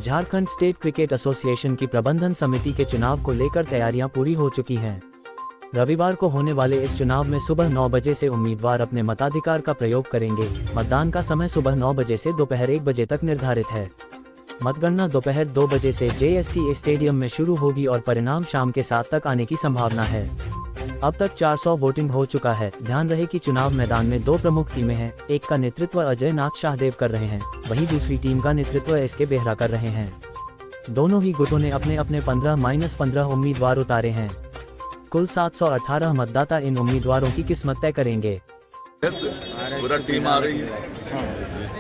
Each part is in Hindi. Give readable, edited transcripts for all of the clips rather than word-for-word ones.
झारखंड स्टेट क्रिकेट एसोसिएशन की प्रबंधन समिति के चुनाव को लेकर तैयारियां पूरी हो चुकी हैं। रविवार को होने वाले इस चुनाव में सुबह 9 बजे से उम्मीदवार अपने मताधिकार का प्रयोग करेंगे। मतदान का समय सुबह 9 बजे से दोपहर 1 बजे तक निर्धारित है। मतगणना दोपहर 2 बजे से JSCA स्टेडियम में शुरू होगी और परिणाम शाम के 7 तक आने की संभावना है। अब तक 400 वोटिंग हो चुका है। ध्यान रहे कि चुनाव मैदान में 2 प्रमुख टीमें हैं। एक का नेतृत्व अजय नाथ शाहदेव कर रहे हैं, वहीं दूसरी टीम का नेतृत्व SK बेहरा कर रहे हैं। दोनों ही गुटों ने अपने अपने 15-15 उम्मीदवार उतारे हैं। कुल 718 मतदाता इन उम्मीदवारों की किस्मत तय करेंगे। पूरा टीम आ रही है।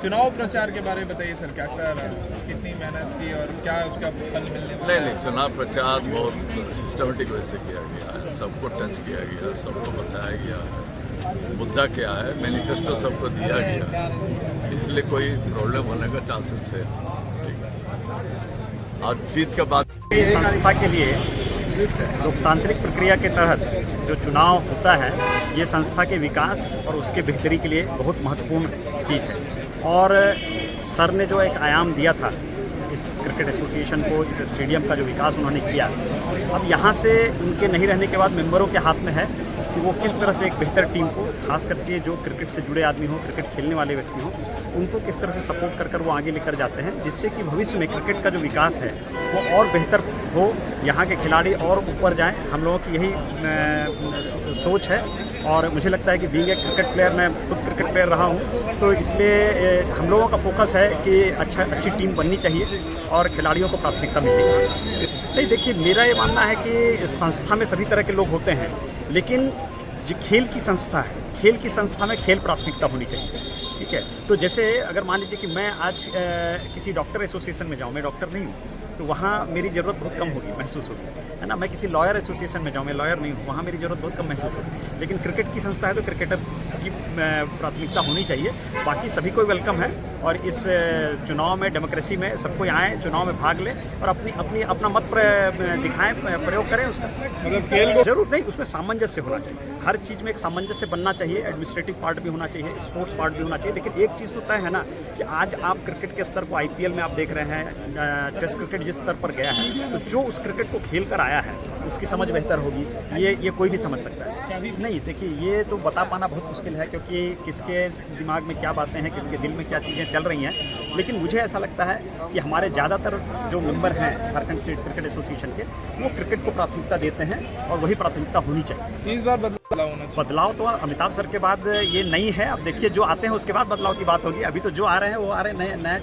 चुनाव प्रचार के बारे में बताइए सर, कैसा कितनी मेहनत की और क्या उसका फल मिलने वाला है? नहीं, चुनाव प्रचार बहुत सिस्टमेटिक वजह से किया गया है। सबको टच किया गया, सबको बताया गया मुद्दा क्या है, मैनिफेस्टो सबको दिया गया, इसलिए कोई प्रॉब्लम होने का चांसेस है। और जीत के बाद संस्था के लिए लोकतांत्रिक प्रक्रिया के तहत जो चुनाव होता है, ये संस्था के विकास और उसके बेहतरी के लिए बहुत महत्वपूर्ण चीज़ है। और सर ने जो एक आयाम दिया था इस क्रिकेट एसोसिएशन को, इस स्टेडियम का जो विकास उन्होंने किया, अब यहाँ से उनके नहीं रहने के बाद मेंबरों के हाथ में है कि वो किस तरह से एक बेहतर टीम को, खास करके जो क्रिकेट से जुड़े आदमी हो, क्रिकेट खेलने वाले व्यक्ति हों, उनको किस तरह से सपोर्ट कर वो आगे लेकर जाते हैं, जिससे कि भविष्य में क्रिकेट का जो विकास है वो और बेहतर हो, यहाँ के खिलाड़ी और ऊपर जाएं। हम लोगों की यही सोच है और मुझे लगता है कि बीइंग एक क्रिकेट प्लेयर, मैं खुद क्रिकेट प्लेयर रहा हूँ, तो इसलिए हम लोगों का फोकस है कि अच्छी टीम बननी चाहिए और खिलाड़ियों को प्राथमिकता मिलनी चाहिए। नहीं, देखिए, मेरा ये मानना है कि संस्था में सभी तरह के लोग होते हैं, लेकिन जो खेल की संस्था है, खेल की संस्था में खेल प्राथमिकता होनी चाहिए। ठीक है, तो जैसे अगर मान लीजिए कि मैं आज किसी डॉक्टर एसोसिएशन में जाऊँ, मैं डॉक्टर नहीं हूँ, तो वहाँ मेरी ज़रूरत बहुत कम होगी, महसूस होगी, है ना। मैं किसी लॉयर एसोसिएशन में जाऊँ, मैं लॉयर नहीं हूँ, वहाँ मेरी ज़रूरत बहुत कम महसूस होगी। लेकिन क्रिकेट की संस्था है तो क्रिकेटर की प्राथमिकता होनी चाहिए। बाकी सभी को वेलकम है और इस चुनाव में, डेमोक्रेसी में सबको आएँ, चुनाव में भाग लें और अपना मत दिखाएँ, प्रयोग करें उसका। जरूर नहीं, उसमें सामंजस्य होना चाहिए। हर चीज़ में एक सामंजस्य बनना चाहिए। एडमिनिस्ट्रेटिव पार्ट भी होना चाहिए, स्पोर्ट्स पार्ट भी होना चाहिए। लेकिन एक चीज़ तो तय है ना कि आज आप क्रिकेट के स्तर को IPL में आप देख रहे हैं, टेस्ट क्रिकेट जिस स्तर पर गया है, तो जो उस क्रिकेट को खेल कर आया है उसकी समझ बेहतर होगी। ये कोई भी समझ सकता है। नहीं, देखिए, ये तो बता पाना बहुत मुश्किल है, क्योंकि किसके दिमाग में क्या बातें हैं, किसके दिल में क्या चीज़ें चल रही हैं। लेकिन मुझे ऐसा लगता है कि हमारे ज़्यादातर जो मेंबर हैं झारखंड स्टेट क्रिकेट एसोसिएशन के, वो क्रिकेट को प्राथमिकता देते हैं और वही प्राथमिकता होनी चाहिए। इस बार बदलाव तो अमिताभ सर के बाद ये नहीं है। अब देखिए, जो आते हैं उसके बाद बदलाव की बात होगी। अभी तो जो आ रहे हैं वो आ रहे हैं नए।